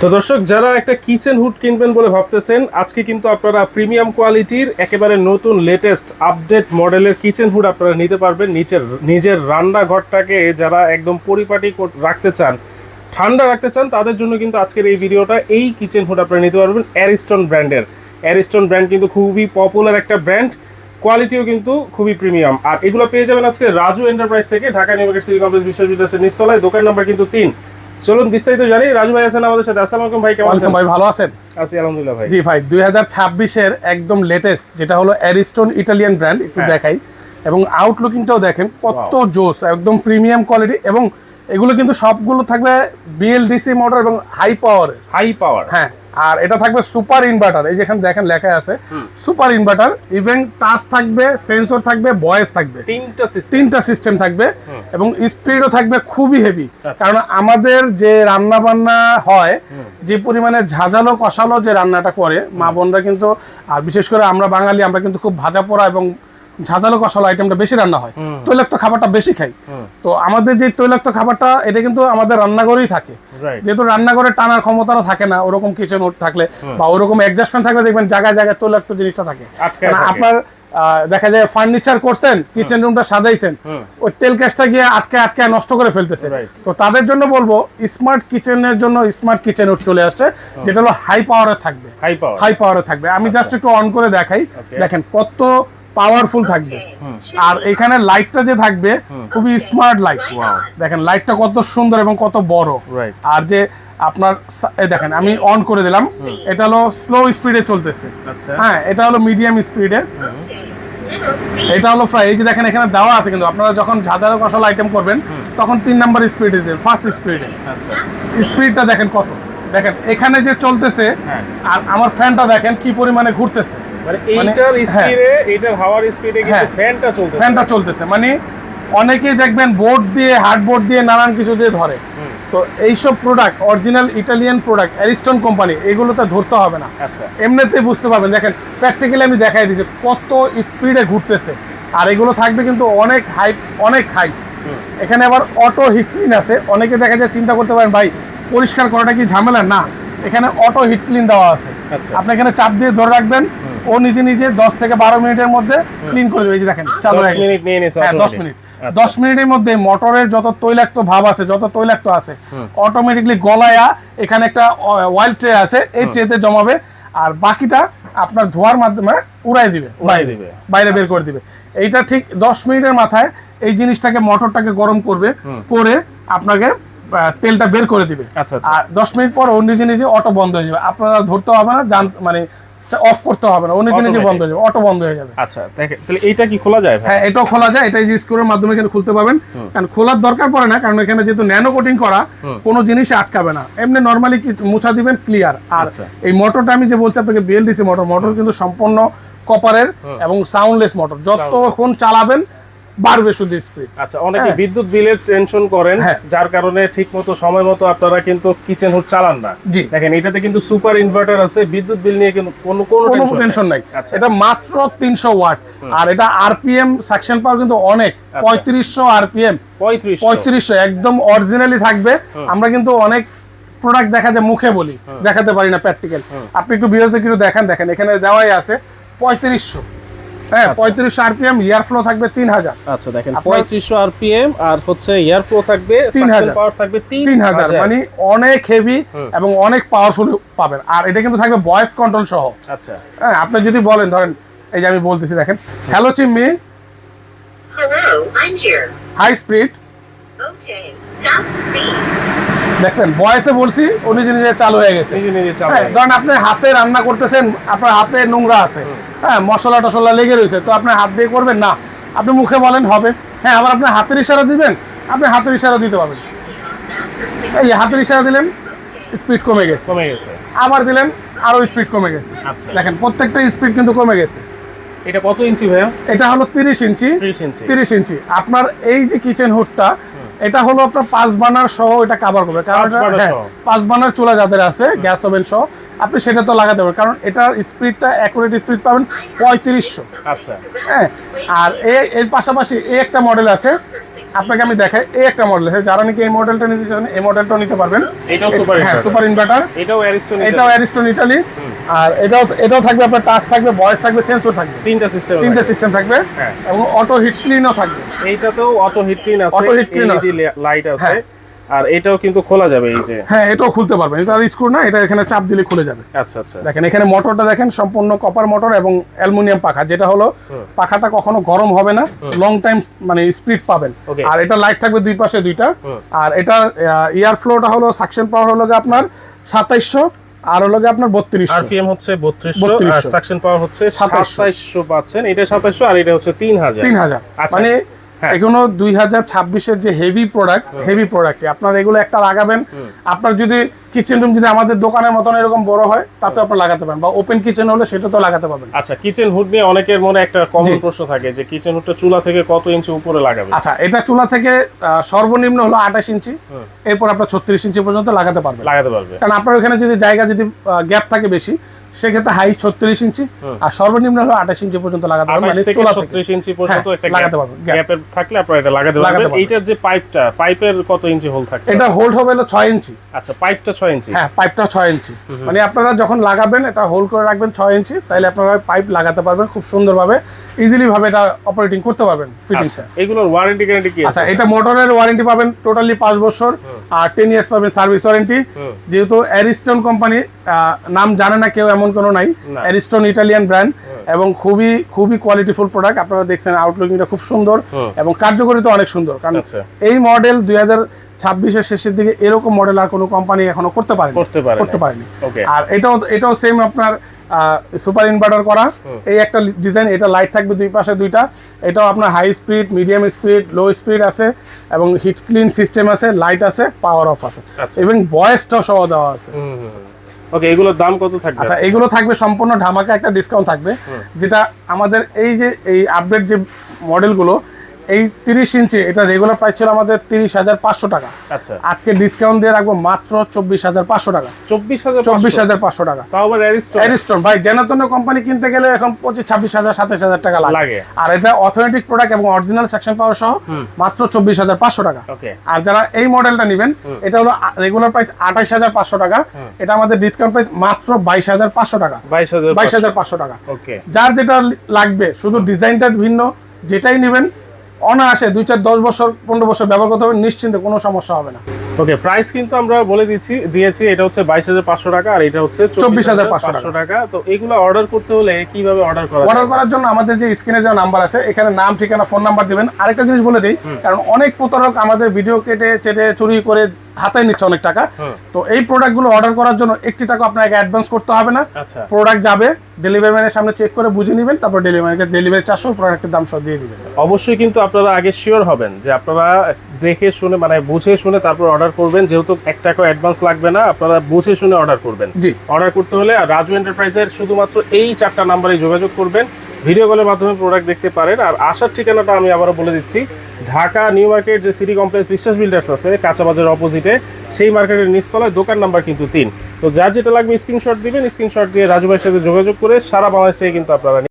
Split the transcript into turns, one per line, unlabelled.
তো দর্শক, যারা একটা কিচেন হুড কিনবেন বলে ভাবতেছেন, আজকে কিন্তু আপনারা প্রিমিয়াম কোয়ালিটির একেবারে নতুন লেটেস্ট আপডেট মডেলের কিচেন হুড আপনারা নিতে পারবেন। নিজের রান্নাঘরটাকে যারা একদম পরিপাটি রাখতে চান, ঠান্ডা রাখতে চান, তাদের জন্য কিন্তু আজকের এই ভিডিওটা। এই কিচেন হুড আপনারা নিতে পারবেন অ্যারিস্টন ব্র্যান্ডের। অ্যারিস্টন ব্র্যান্ড কিন্তু খুবই পপুলার একটা ব্র্যান্ড, কোয়ালিটিও কিন্তু খুবই প্রিমিয়াম। আর এগুলো পেয়ে যাবেন আজকে রাজু এন্টারপ্রাইজ থেকে, Dhaka new market city complex বিশ্ববিদ্যালয়ের নিচতলায়, দোকান নাম্বার কিন্তু 3। চলুন বিস্তারিত জানি। রাজু ভাই আছেন আমাদের সাথে। আসসালামু আলাইকুম ভাই, কেমন আছেন?
ভাই ভালো আছেন?
আছি আলহামদুলিল্লাহ ভাই।
জি ভাই, 2026 এর একদম লেটেস্ট যেটা হলো অ্যারিস্টন ইটালিয়ান ব্র্যান্ড, একটু দেখাই। এবং আউটলুকিংটাও দেখেন কত জোস, একদম প্রিমিয়াম কোয়ালিটি। এবং এগুলো কিন্তু সবগুলো থাকবে বিএলডিসি মোটর এবং হাই পাওয়ার। হ্যাঁ, আর এটা থাকবে সুপার ইনভার্টার। এই যেখানে দেখেন লেখা আছে সুপার ইনভার্টার। ইভেন টাচ থাকবে, সেন্সর থাকবে, ভয়েস থাকবে, তিনটা সিস্টেম থাকবে। এবং স্পিডও থাকবে খুবই হেভি। কারণ আমাদের যে রান্না বান্না হয়, যে পরিমাণে ঝাঁঝালো কষালো যে রান্নাটা করে মা বোনরা কিন্তু, আর বিশেষ করে আমরা বাঙালি, আমরা কিন্তু খুব ভাজা পোড়া এবং ঝাঁঝালো কষালো আইটেমটা বেশি রান্না হয়, তৈলাক্ত খাবারটা বেশি খাই। তো আমাদের যে তৈলাক্ত খাবারটা, এটা কিন্তু আমাদের রান্নাঘরেই থাকে। যেহেতু রান্নাঘরে টানার ক্ষমতাটা থাকে না, ওরকম কিচেন হুড থাকলে বা ওরকম অ্যাডজাস্টমেন্ট থাকলে দেখবেন জায়গায় জায়গায় তৈলাক্ত জিনিসটা থাকে। আপনার দেখা যায় ফার্নিচার করছেন, কিচেন রুমটা সাজাইছেন, ওই তেল গ্যাসটা গিয়ে আটকে নষ্ট করে ফেলতেছে। তো তাদের জন্য বলবো, স্মার্ট কিচেনের জন্য স্মার্ট কিচেন হুড চলে আসছে, যেটা হলো হাই পাওয়ারে থাকবে। আমি জাস্ট একটু অন করে দেখাই। দেখেন কত পাওয়ারফুল থাকবে। আর এখানে লাইটটা যে থাকবে খুবই স্মার্ট লাইট। দেখেন লাইটটা কত সুন্দর এবং কত বড়। আর যে আপনার দেখেন, আমি অন করে দিলাম, এটা হলো স্লো স্পিডে চলতেছে। হ্যাঁ, এটা হলো মিডিয়াম স্পিডে, এটা হলো ফ্রাই। এই যে দেখেন এখানে দেওয়া আছে, কিন্তু আপনারা যখন ঝাঁঝালো কষালো আইটেম করবেন তখন 3 নাম্বার স্পিডে দিবেন, ফার্স্ট স্পিডে। স্পিডটা দেখেন কত, দেখেন এখানে যে চলতেছে। আর আমার ফ্যানটা দেখেন কি পরিমাণে ঘুরতেছে,
মানে এইটার স্পিডে, এইটার হাওয়ার স্পিডে কিন্তু ফ্যানটা চলতেছে।
মানে অনেকেই দেখবেন বোর্ড দিয়ে, হার্ডবোর্ড দিয়ে, নানান কিছু দিয়ে ধরে। তো এইসব product original Italian product, Ariston company, এগুলোতে ধরতে হবে না, এমনিতেই বুঝতে পারবেন। দেখেন প্র্যাকটিক্যালি আমি দেখাই দিচ্ছি কত স্পিডে ঘুরতেছে। আর এগুলো থাকবে কিন্তু অনেক হাই। এখানে আবার অটো হিট ক্লিন আছে। অনেকে দেখা যায় চিন্তা করতে পারেন, ভাই পরিষ্কার করাটা কি ঝামেলা? না, এখানে অটো হিট ক্লিন দেওয়া আছে। আপনি এখানে চাপ দিয়ে ধরে রাখবেন, ও নিজে 10 থেকে 12 মিনিটের মধ্যে ক্লিন করে দেবে। এই যে দেখেন চালু হয়ে গেছে। 10 মিনিট। 10 মিনিটের মধ্যে মোটরের যত তৈলাক্ত ভাব আছে, যত তৈলাক্ত আছে, অটোমেটিকলি গলায়া এখানে একটা অয়েল ট্রে আছে, এই ট্রেতে জমাবে। আর বাকিটা আপনার ধোয়ার মাধ্যমে উড়াই দিবে, বাইরে বের করে দিবে। এইটা ঠিক 10 মিনিটের মাথায় এই জিনিসটাকে, মোটরটাকে গরম করবে, করে আপনাকে তেলটা বের করে দিবে। আর 10 মিনিট পর ও নিজে অটো বন্ধ হয়ে যাবে। আপনারা ধরতে হবে না, মানে অফ করতে হবে না, ও নিজে বন্ধ হয়ে যাবে, অটো বন্ধ হয়ে যাবে।
আচ্ছা, তাহলে এইটা কি খোলা যায়?
হ্যাঁ, এটাও খোলা যায়। এটা এই স্ক্রুর মাধ্যমে এখানে খুলতে পারবেন। কারণ খোলার দরকার পড়ে না, কারণ এখানে যেহেতু ন্যানো কোটিং করা, কোনো জিনিস আটকাবে না। এমনি নরমালি কি মুছা দিবেন, ক্লিয়ার। আর এই মোটরটা আমি যে বলছি আপনাকে, বিএলডিসি মোটর কিন্তু সম্পূর্ণ কপারের এবং সাউন্ডলেস মোটর। যতক্ষণ চালাবেন বাড়বে শুধু স্পিড।
আচ্ছা, অনেকে বিদ্যুৎ বিলের টেনশন করেন, যার কারণে ঠিকমতো সময় মতো আপনারা কিন্তু কিচেন হুড চালান না। দেখেন এটাতে কিন্তু সুপার ইনভার্টার আছে, বিদ্যুৎ বিল নিয়ে কিন্তু কোনো
টেনশন নাই। এটা মাত্র 300 ওয়াট। আর এটা আরপিএম সাকশন পাওয়ার কিন্তু অনেক, 3500 আরপিএম, 3500 একদম অরিজিনালি থাকবে। আমরা কিন্তু অনেক প্রোডাক্ট দেখা যায় মুখে বলি, দেখাতে পারি না প্র্যাকটিক্যাল। আপনি একটু ভিডিওতে কিছু দেখেন এখানে দেওয়াই আছে 3500। হ্যাঁ, 3500 আরপিএম, এয়ার ফ্লো থাকবে 3000।
আচ্ছা দেখেন, 3500 আরপিএম আর হচ্ছে এয়ার ফ্লো থাকবে
3000,
পাওয়ার থাকবে
3000। মানে অনেক হেভি এবং অনেক পাওয়ারফুল পাবেন। আর এটা কিন্তু থাকবে ভয়েস কন্ট্রোল সহ।
আচ্ছা,
হ্যাঁ, আপনি যদি বলেন, ধরেন এই যে আমি বলতেছি, দেখেন হ্যালো চিম্মি,
hello I am here,
high speed.
Okay stop speed.
দেখছেন ভয়েসে বলছি, ও নিজে চালু হয়ে গেছে। ধরেন আপনি হাতে রান্না করতেছেন, আপনার হাতে নোংরা আছে, হ্যাঁ, মশলা টশলা লেগে রয়েছে, তো আপনি হাত দিয়ে করবেন না, আপনি মুখে বলেন, হবে। হ্যাঁ, আবার আপনি হাতের ইশারা দিবেন, আপনি হাতের ইশারা দিতে পারবেন। এই হাতের ইশারা দিলেন, স্পিড কমে গেছে। আবার দিলেন, আরো স্পিড কমে গেছে। দেখেন প্রত্যেকটা স্পিড কিন্তু কমে গেছে।
এটা কত ইঞ্চি ভাইয়া?
এটা হলো 30 ইঞ্চি। 30 ইঞ্চি। আপনার এই যে কিচেন হুডটা, এটা হলো আপনার 5 বার্নার সহ এটা কভার করবে। কারণ 5 বার্নার চুলা যাদের আছে, গ্যাস ওভেন সহ, আপনি সেটা তো লাগাতে পারবেন। কারণ এটার স্পিডটা, অ্যাকুরেট স্পিড পাবেন 3500।
আচ্ছা,
হ্যাঁ। আর এর পাশাপাশি এই একটা মডেল আছে, আপনাকে আমি দেখাই, এই একটা মডেল আছে, যারা নাকি এই মডেলটা নিতে চান এই মডেলটাও নিতে পারবেন।
এটাও সুপার
হ্যাঁ,
ইনভার্টার,
সুপার ইনভার্টার,
এটাও অ্যারিস্টন,
এটাও অ্যারিস্টন ইটালি। আর এটাও থাকবে আপনার টাচ থাকবে, ভয়েস থাকবে, সেন্সর থাকবে,
তিনটা
সিস্টেম থাকবে,
হ্যাঁ।
এবং অটো হিট ক্লিনও থাকবে।
এইটাতেও অটো হিট ক্লিন আছে,
Auto heat clean
LED light আছে,
হ্যাঁ।
আর এটাও কিন্তু খোলা যাবে এই যে।
হ্যাঁ, এটাও খুলতে পারবেন, এটা স্ক্রু না, এটা এখানে চাপ দিলে খুলে যাবে।
আচ্ছা আচ্ছা,
দেখেন এখানে মোটরটা দেখেন, সম্পূর্ণ কপার মোটর এবং অ্যালুমিনিয়াম পাখা, যেটা হলো পাখাটা কখনো গরম হবে না, লং টাইম মানে স্পিড পাবেন।
Okay.
আর এটা লাইট থাকবে দুই পাশে দুইটা। আর এটা এয়ার ফ্লোটা হলো, সাকশন পাওয়ার হলো গিয়ে আপনার 2700, আর হলো গিয়ে আপনার 3200।
আরপিএম হচ্ছে 3200, আর সাকশন পাওয়ার হচ্ছে 2700 পাচ্ছেন। এটা 2700 আর এটা হচ্ছে 3000।
3000
আচ্ছা।
মানে
হ্যাঁ।
এগুলো 2026-এর যে হেভি প্রোডাক্ট আপনার এগুলো একটা লাগাবেন। আপনার যদি কিচেন রুম যদি আমাদের দোকানের মতন এরকম বড় হয় তাতে আপনি লাগাতে পারেন, বা ওপেন কিচেন হলে সেটা তো লাগাতে পারবেন।
আচ্ছা, কিচেন হুড নিয়ে অনেকের মনে একটা কমন
জি।
প্রশ্ন থাকে যে কিচেন হুডটা চুলা থেকে কত ইঞ্চি উপরে লাগাবে?
আচ্ছা, এটা চুলা থেকে সর্বনিম্ন হলো 28 ইঞ্চি, এরপর আপনার 36 ইঞ্চি পর্যন্ত লাগাতে পারবেন। কারণ আপনার ওখানে যদি জায়গা যদি গ্যাপ থাকে বেশি, সেক্ষেত্রে হাই 36 ইঞ্চি, আর সর্বনিম্ন হলো 28 ইঞ্চি পর্যন্ত লাগাতে পারবেন।
28
মানে
থেকে
চুলা
36 ইঞ্চি পর্যন্ত
হ্যাঁ,
একটা
লাগাতে পারবেন।
গ্যাপের থাকলে আপনারা এটা লাগাতে পারবেন। এইটার যে পাইপের কত ইঞ্চি হোল থাকে?
এটা হোল্ড হবে হলো 6 ইঞ্চি।
আচ্ছা, পাইপটা 6 ইঞ্চি।
হ্যাঁ, পাইপটা 6 ইঞ্চি। মানে আপনারা যখন লাগাবেন এটা হোল্ড করে রাখবেন 6 ইঞ্চি, তাহলে আপনারা পাইপ লাগাতে পারবেন খুব সুন্দরভাবে, ইজিলি ভাবে এটা অপারেটিং করতে পারবেন ফিটিংস।
এগুলোর ওয়ারেন্টি গ্যারান্টি কি আছে?
আচ্ছা, এটা মোটরের ওয়ারেন্টি পাবেন টোটালি 5 বছর, আর 10 ইয়ার্স পাবেন সার্ভিস ওয়ারেন্টি। যেহেতু অ্যারিস্টন কোম্পানি, নাম জানে না কেউ এমন কোনো নাই, অ্যারিস্টন ইটালিয়ান ব্র্যান্ড, এবং খুবই কোয়ালিটিফুল প্রোডাক্ট। আপনারা দেখছেন আউটলুকিংটা খুব সুন্দর এবং কার্যকারিতা অনেক সুন্দর। কারণ এই মডেল 2026-এর শেষের দিকে এরকম মডেল আর কোনো কোম্পানি এখনো করতে পারেনি। আর এটাও সেম আপনার সুপার ইনভার্টার করা, এই একটা ডিজাইন, এটা লাইট থাকবে দুই পাশে দুইটা। এটাও আপনার high speed, medium speed, low speed আছে, এবং হিট ক্লিন সিস্টেম আছে, লাইট আছে, পাওয়ার অফ আছে, এবং ভয়েসটাও সহ দেওয়া আছে।
ওকে, এগুলোর দাম কত থাকবে?
আচ্ছা, এগুলো থাকবে সম্পূর্ণ ধামাকা একটা ডিসকাউন্ট থাকবে, যেটা আমাদের এই আপডেট যে মডেলগুলো, এই 30 ইঞ্চি এটা রেগুলার প্রাইস ছিল আমাদের 30,500 টাকা।
আচ্ছা,
আজকে ডিসকাউন্ট দিয়ে রাখবো মাত্র 24,500 টাকা।
24,500
টাকা।
তাও আবার
অ্যারিস্টন ভাই, জেনাতন কোম্পানি কিনতে গেলে এখন 25,000, 27,000 টাকা লাগে। আর এটা অথেন্টিক প্রোডাক্ট এবং অরিজিনাল সেকশন পাওয়ার সহ মাত্র 24,500 টাকা। আর যারা এই মডেলটা নেবেন, এটা হলো রেগুলার প্রাইস 28,500 টাকা, এটা আমাদের ডিসকাউন্ট প্রাইস মাত্র 22,500 টাকা। 22,500 টাকা। যার যেটা লাগবে, শুধু ডিজাইনটা ভিন্ন, যেটাই নেবেন অনায়াসে 2, 4, 10 বছর 15 বছর ব্যবহার করতে হবে, নিশ্চিন্তে কোনো সমস্যা হবে না।
ওকে, প্রাইস কিন্তু আমরা বলে দিয়েছি, এটা হচ্ছে 22,500 টাকা, আর এটা হচ্ছে 24,500 টাকা। তো এগুলো অর্ডার করতে হলে কিভাবে অর্ডার
করার জন্য আমাদের যে স্ক্রিনে যে নাম্বার আছে, এখানে নাম, ঠিকানা, ফোন নাম্বার দিবেন। আরেকটা জিনিস বলে দিই, কারণ অনেক প্রতারক আমাদের ভিডিও কেটে চেটে চুরি করে হাতায় নিচ্ছে অনেক টাকা। তো এই প্রোডাক্টগুলো অর্ডার করার জন্য 1 টাকা আপনাকে অ্যাডভান্স করতে হবে না। প্রোডাক্ট যাবে, ডেলিভারি ম্যানের সামনে চেক করে বুঝে নেবেন, তারপর ডেলিভারি চার্জ প্রোডাক্টের দাম সব দিয়ে দিবেন।
অবশ্যই কিন্তু আপনারা আগে শিওর হবেন যে আপনারা দেখে শুনে, মানে বুঝে শুনে তারপর অর্ডার করবেন। যেহেতু 1 টাকা অ্যাডভান্স লাগবে না, আপনারা বুঝে শুনে অর্ডার করবেন। অর্ডার করতে হলে রাজু এন্টারপ্রাইজের শুধুমাত্র এই 4টা নাম্বারে যোগাযোগ করবেন, ভিডিও কলের মাধ্যমে প্রোডাক্ট দেখতে পারেন। আর আসার ঠিকানাটা আমি আবারও বলে দিচ্ছি, ঢাকা নিউ মার্কেট যে সিটি কমপ্লেক্স বিশ্বাস বিল্ডার্স আছে, কাঁচা বাজারের অপোজিটে, সেই মার্কেটের নিচতলায়, দোকান নাম্বার কিন্তু 3। তো যার যেটা লাগবে স্ক্রিনশট দিবেন, স্ক্রিনশট দিয়ে রাজু ভাইয়ের সাথে যোগাযোগ করে সারা বাংলাদেশ থেকে কিন্তু আপনারা